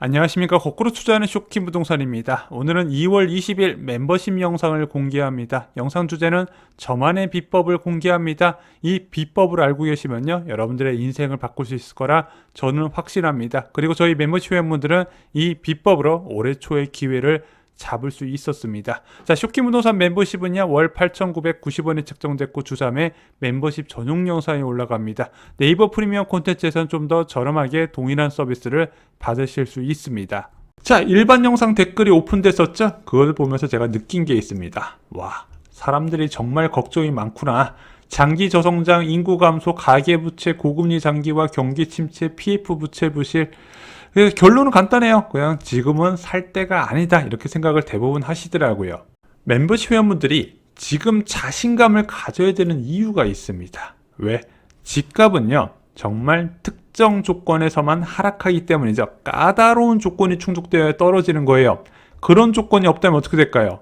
안녕하십니까. 거꾸로 투자하는 쇼킹 부동산입니다. 오늘은 2월 20일 멤버십 영상을 공개합니다. 영상 주제는 저만의 비법을 공개합니다. 이 비법을 알고 계시면요, 여러분들의 인생을 바꿀 수 있을 거라 저는 확신합니다. 그리고 저희 멤버십 회원분들은 이 비법으로 올해 초에 기회를 잡을 수 있었습니다. 자, 쇼킹 부동산 멤버십은요, 월 8,990원에 책정됐고 주3회 멤버십 전용 영상이 올라갑니다. 네이버 프리미엄 콘텐츠에서는 좀 더 저렴하게 동일한 서비스를 받으실 수 있습니다. 자, 일반 영상 댓글이 오픈됐었죠? 그걸 보면서 제가 느낀 게 있습니다. 와, 사람들이 정말 걱정이 많구나. 장기 저성장, 인구 감소, 가계부채, 고금리 장기화, 경기 침체, PF 부채 부실. 결론은 간단해요. 그냥 지금은 살 때가 아니다, 이렇게 생각을 대부분 하시더라고요. 멤버십 회원분들이 지금 자신감을 가져야 되는 이유가 있습니다. 왜? 집값은요, 정말 특정 조건에서만 하락하기 때문이죠. 까다로운 조건이 충족되어야 떨어지는 거예요. 그런 조건이 없다면 어떻게 될까요?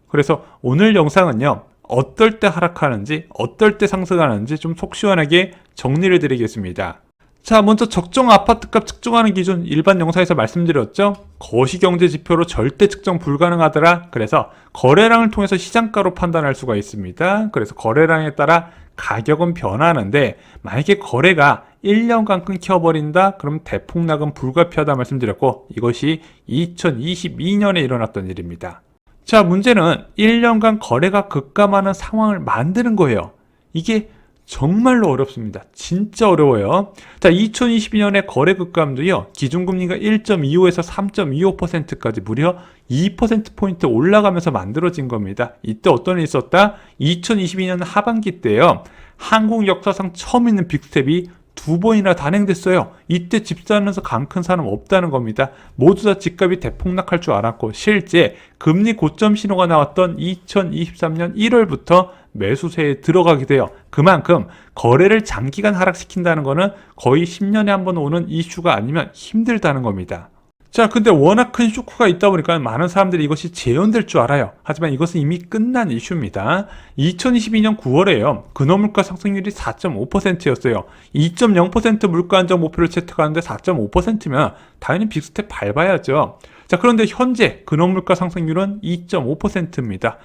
그래서 오늘 영상은요, 어떨 때 하락하는지, 어떨 때 상승하는지 좀 속 시원하게 정리를 드리겠습니다. 자, 먼저 적정 아파트값 측정하는 기준, 일반 영상에서 말씀드렸죠? 거시경제 지표로 절대 측정 불가능하더라. 그래서 거래량을 통해서 시장가로 판단할 수가 있습니다. 그래서 거래량에 따라 가격은 변하는데, 만약에 거래가 1년간 끊겨버린다? 그럼 대폭락은 불가피하다 말씀드렸고, 이것이 2022년에 일어났던 일입니다. 자, 문제는 1년간 거래가 급감하는 상황을 만드는 거예요. 이게 정말로 어렵습니다. 진짜 어려워요. 자, 2022년에 거래 급감도요, 기준금리가 1.25에서 3.25%까지 무려 2%포인트 올라가면서 만들어진 겁니다. 이때 어떤 일이 있었다? 2022년 하반기 때요, 한국 역사상 처음 있는 빅스텝이 2번이나 단행됐어요. 이때 집 사면서 강 큰 사람 없다는 겁니다. 모두 다 집값이 대폭락할 줄 알았고, 실제 금리 고점 신호가 나왔던 2023년 1월부터 매수세에 들어가게 돼요. 그만큼 거래를 장기간 하락시킨다는 것은 거의 10년에 한 번 오는 이슈가 아니면 힘들다는 겁니다. 자, 근데 워낙 큰 쇼크가 있다 보니까 많은 사람들이 이것이 재현될 줄 알아요. 하지만 이것은 이미 끝난 이슈입니다. 2022년 9월에요. 근원물가 상승률이 4.5%였어요. 2.0% 물가 안정 목표를 채택하는데 4.5%면 당연히 빅스텝 밟아야죠. 자, 그런데 현재 근원물가 상승률은 2.5%입니다.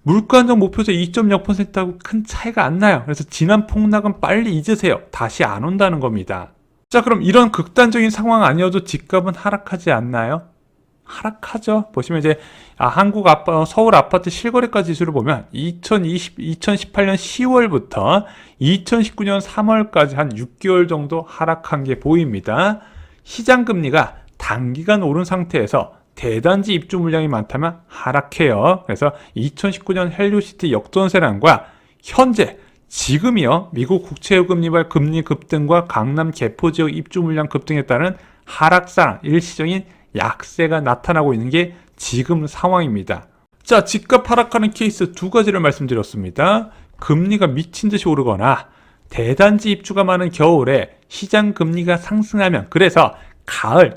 물가 안정 목표에서 2.0%하고 큰 차이가 안 나요. 그래서 지난 폭락은 빨리 잊으세요. 다시 안 온다는 겁니다. 자, 그럼 이런 극단적인 상황 아니어도 집값은 하락하지 않나요? 하락하죠. 보시면 이제 서울 아파트 실거래가 지수를 보면 2018년 10월부터 2019년 3월까지 한 6개월 정도 하락한 게 보입니다. 시장 금리가 단기간 오른 상태에서 대단지 입주 물량이 많다면 하락해요. 그래서 2019년 헬리오시티 역전세랑과 현재 지금이요, 미국 국채금리와 금리 급등과 강남 개포 지역 입주 물량 급등에 따른 하락상 일시적인 약세가 나타나고 있는 게 지금 상황입니다. 자, 집값 하락하는 케이스 두 가지를 말씀드렸습니다. 금리가 미친 듯이 오르거나 대단지 입주가 많은 겨울에 시장 금리가 상승하면, 그래서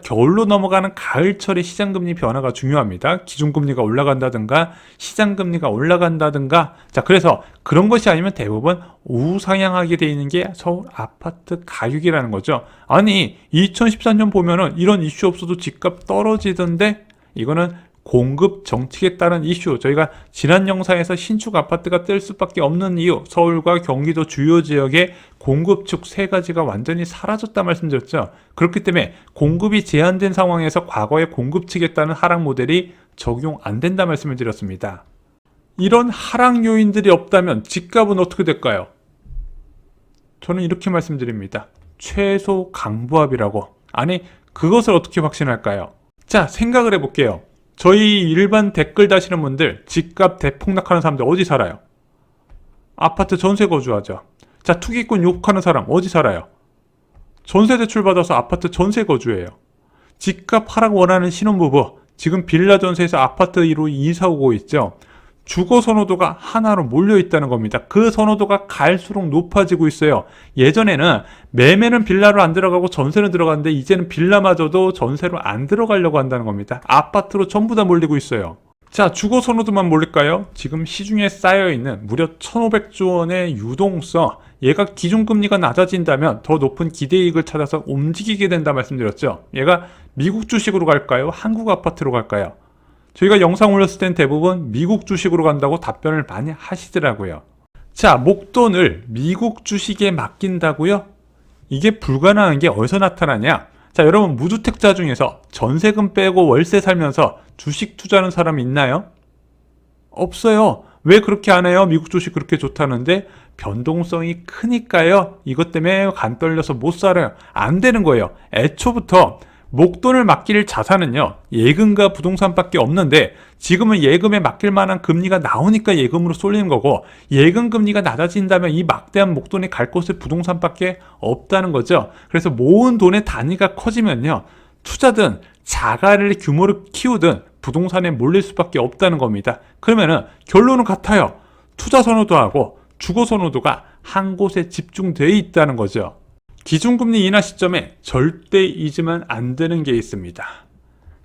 겨울로 넘어가는 가을철에 시장금리 변화가 중요합니다. 기준금리가 올라간다든가 시장금리가 올라간다든가. 자, 그래서 그런 것이 아니면 대부분 우상향하게 돼 있는 게 서울 아파트 가격이라는 거죠. 아니, 2014년 보면은 이런 이슈 없어도 집값 떨어지던데, 이거는 공급 정책에 따른 이슈. 저희가 지난 영상에서 신축 아파트가 뜰 수밖에 없는 이유, 서울과 경기도 주요 지역의 공급축 세 가지가 완전히 사라졌다 말씀드렸죠. 그렇기 때문에 공급이 제한된 상황에서 과거의 공급 측에 따른 하락 모델이 적용 안 된다 말씀을 드렸습니다. 이런 하락 요인들이 없다면 집값은 어떻게 될까요? 저는 이렇게 말씀드립니다. 최소 강보합이라고. 아니, 그것을 어떻게 확신할까요? 자, 생각을 해볼게요. 저희 일반 댓글 다시는 분들, 집값 대폭락하는 사람들 어디 살아요? 아파트 전세 거주하죠. 자, 투기꾼 욕하는 사람 어디 살아요? 전세 대출 받아서 아파트 전세 거주해요. 집값 하락 원하는 신혼부부, 지금 빌라 전세에서 아파트로 이사 오고 있죠. 주거 선호도가 하나로 몰려있다는 겁니다. 그 선호도가 갈수록 높아지고 있어요. 예전에는 매매는 빌라로 안 들어가고 전세는 들어갔는데, 이제는 빌라마저도 전세로 안 들어가려고 한다는 겁니다. 아파트로 전부 다 몰리고 있어요. 자, 주거 선호도만 몰릴까요? 지금 시중에 쌓여있는 무려 1,500조 원의 유동성, 얘가 기준금리가 낮아진다면 더 높은 기대이익을 찾아서 움직이게 된다 말씀드렸죠. 얘가 미국 주식으로 갈까요? 한국 아파트로 갈까요? 저희가 영상 올렸을 땐 대부분 미국 주식으로 간다고 답변을 많이 하시더라고요. 자, 목돈을 미국 주식에 맡긴다고요? 이게 불가능한 게 어디서 나타나냐? 자, 여러분 무주택자 중에서 전세금 빼고 월세 살면서 주식 투자하는 사람 있나요? 없어요. 왜 그렇게 안 해요? 미국 주식 그렇게 좋다는데 변동성이 크니까요. 이것 때문에 간 떨려서 못 살아요. 안 되는 거예요. 애초부터 목돈을 맡길 자산은요, 예금과 부동산밖에 없는데 지금은 예금에 맡길 만한 금리가 나오니까 예금으로 쏠리는 거고, 예금 금리가 낮아진다면 이 막대한 목돈이 갈 곳이 부동산밖에 없다는 거죠. 그래서 모은 돈의 단위가 커지면요, 투자든 자가를 규모를 키우든 부동산에 몰릴 수밖에 없다는 겁니다. 그러면은 결론은 같아요. 투자 선호도하고 주거 선호도가 한 곳에 집중되어 있다는 거죠. 기준금리 인하 시점에 절대 잊으면 안 되는 게 있습니다.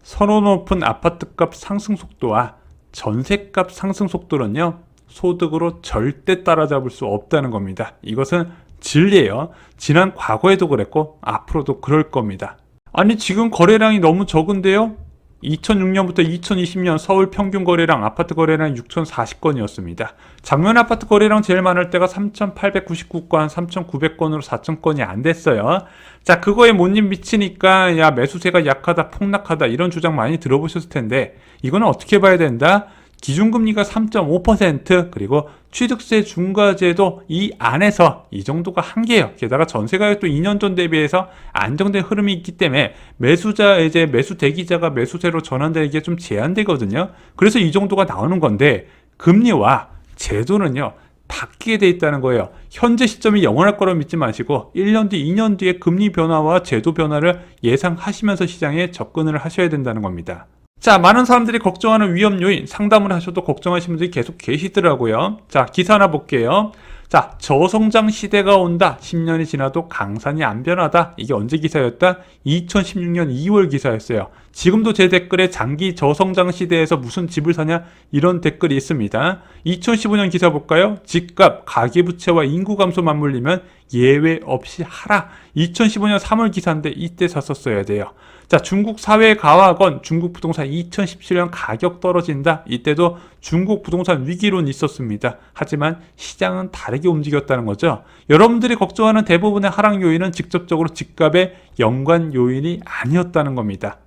선호 높은 아파트값 상승 속도와 전세값 상승 속도는요, 소득으로 절대 따라잡을 수 없다는 겁니다. 이것은 진리예요. 지난 과거에도 그랬고 앞으로도 그럴 겁니다. 아니, 지금 거래량이 너무 적은데요? 2006년부터 2020년 서울 평균 거래량, 아파트 거래량 6,040건이었습니다. 작년 아파트 거래량 제일 많을 때가 3,899건, 3,900건으로 4,000건이 안 됐어요. 자, 그거에 못 미치니까 야, 매수세가 약하다, 폭락하다 이런 주장 많이 들어보셨을 텐데 이거는 어떻게 봐야 된다? 기준금리가 3.5% 그리고 취득세 중과제도 이 안에서 이 정도가 한계예요. 게다가 전세가격도 2년 전 대비해서 안정된 흐름이 있기 때문에 매수자 이제 매수 대기자가 매수세로 전환되기에 좀 제한되거든요. 그래서 이 정도가 나오는 건데 금리와 제도는요, 바뀌게 돼 있다는 거예요. 현재 시점이 영원할 거라고 믿지 마시고 1년 뒤, 2년 뒤에 금리 변화와 제도 변화를 예상하시면서 시장에 접근을 하셔야 된다는 겁니다. 자, 많은 사람들이 걱정하는 위험 요인, 상담을 하셔도 걱정하시는 분들이 계속 계시더라고요. 자, 기사 하나 볼게요. 자, 저성장 시대가 온다. 10년이 지나도 강산이 안 변하다. 이게 언제 기사였다? 2016년 2월 기사였어요. 지금도 제 댓글에 장기 저성장 시대에서 무슨 집을 사냐? 이런 댓글이 있습니다. 2015년 기사 볼까요? 집값, 가계부채와 인구 감소 맞물리면 예외 없이 하라. 2015년 3월 기사인데 이때 샀었어야 돼요. 자, 중국 사회 가화건, 중국 부동산 2017년 가격 떨어진다. 이때도 중국 부동산 위기론 있었습니다. 하지만 시장은 다르게 움직였다는 거죠. 여러분들이 걱정하는 대부분의 하락 요인은 직접적으로 집값의 연관 요인이 아니었다는 겁니다.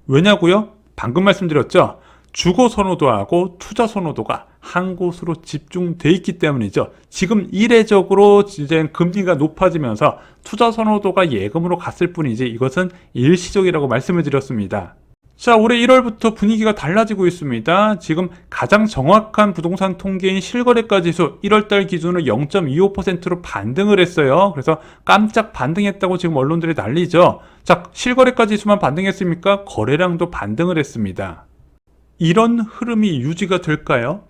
왜냐고요? 방금 말씀드렸죠. 주거 선호도하고 투자 선호도가 한 곳으로 집중돼 있기 때문이죠. 지금 이례적으로 이제 금리가 높아지면서 투자 선호도가 예금으로 갔을 뿐이지 이것은 일시적이라고 말씀을 드렸습니다. 자, 올해 1월부터 분위기가 달라지고 있습니다. 지금 가장 정확한 부동산 통계인 실거래가 지수 1월달 기준으로 0.25%로 반등을 했어요. 그래서 깜짝 반등했다고 지금 언론들이 난리죠. 자, 실거래가 지수만 반등했습니까? 거래량도 반등을 했습니다. 이런 흐름이 유지가 될까요?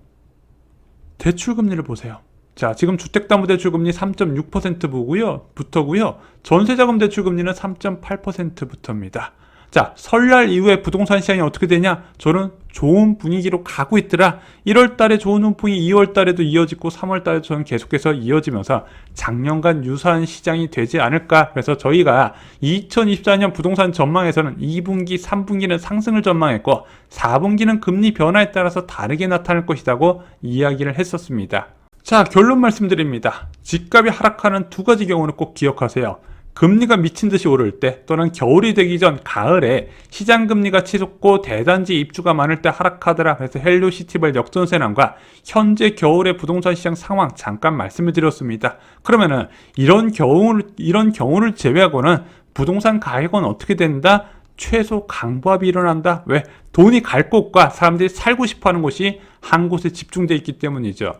대출금리를 보세요. 자, 지금 주택담보대출금리 3.6% 부터고요. 전세자금 대출금리는 3.8%부터입니다. 자, 설날 이후에 부동산 시장이 어떻게 되냐? 저는 좋은 분위기로 가고 있더라. 1월 달에 좋은 훈풍이 2월 달에도 이어지고 3월 달에도 저는 계속해서 이어지면서 작년간 유사한 시장이 되지 않을까. 그래서 저희가 2024년 부동산 전망에서는 2분기, 3분기는 상승을 전망했고 4분기는 금리 변화에 따라서 다르게 나타날 것이라고 이야기를 했었습니다. 자, 결론 말씀드립니다. 집값이 하락하는 두 가지 경우는 꼭 기억하세요. 금리가 미친 듯이 오를 때 또는 겨울이 되기 전 가을에 시장 금리가 치솟고 대단지 입주가 많을 때 하락하더라. 그래서 헬로시티발 역전세난과 현재 겨울의 부동산 시장 상황 잠깐 말씀을 드렸습니다. 그러면은 이런 경우를 제외하고는 부동산 가격은 어떻게 된다? 최소 강보합이 일어난다. 왜? 돈이 갈 곳과 사람들이 살고 싶어하는 곳이 한 곳에 집중되어 있기 때문이죠.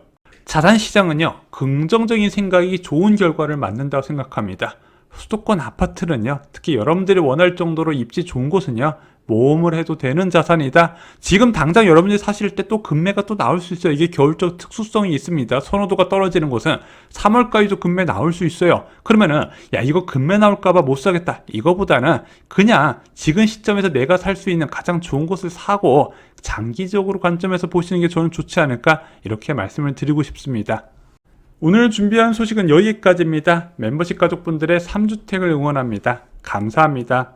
자산시장은요, 긍정적인 생각이 좋은 결과를 만든다고 생각합니다. 수도권 아파트는요, 특히 여러분들이 원할 정도로 입지 좋은 곳은요, 모험을 해도 되는 자산이다. 지금 당장 여러분들이 사실 때 또 금매가 또 나올 수 있어요. 이게 겨울적 특수성이 있습니다. 선호도가 떨어지는 곳은 3월까지도 금매 나올 수 있어요. 그러면은 야, 이거 금매 나올까봐 못 사겠다. 이거보다는 그냥 지금 시점에서 내가 살 수 있는 가장 좋은 곳을 사고 장기적으로 관점에서 보시는 게 저는 좋지 않을까, 이렇게 말씀을 드리고 싶습니다. 오늘 준비한 소식은 여기까지입니다. 멤버십 가족분들의 3주택을 응원합니다. 감사합니다.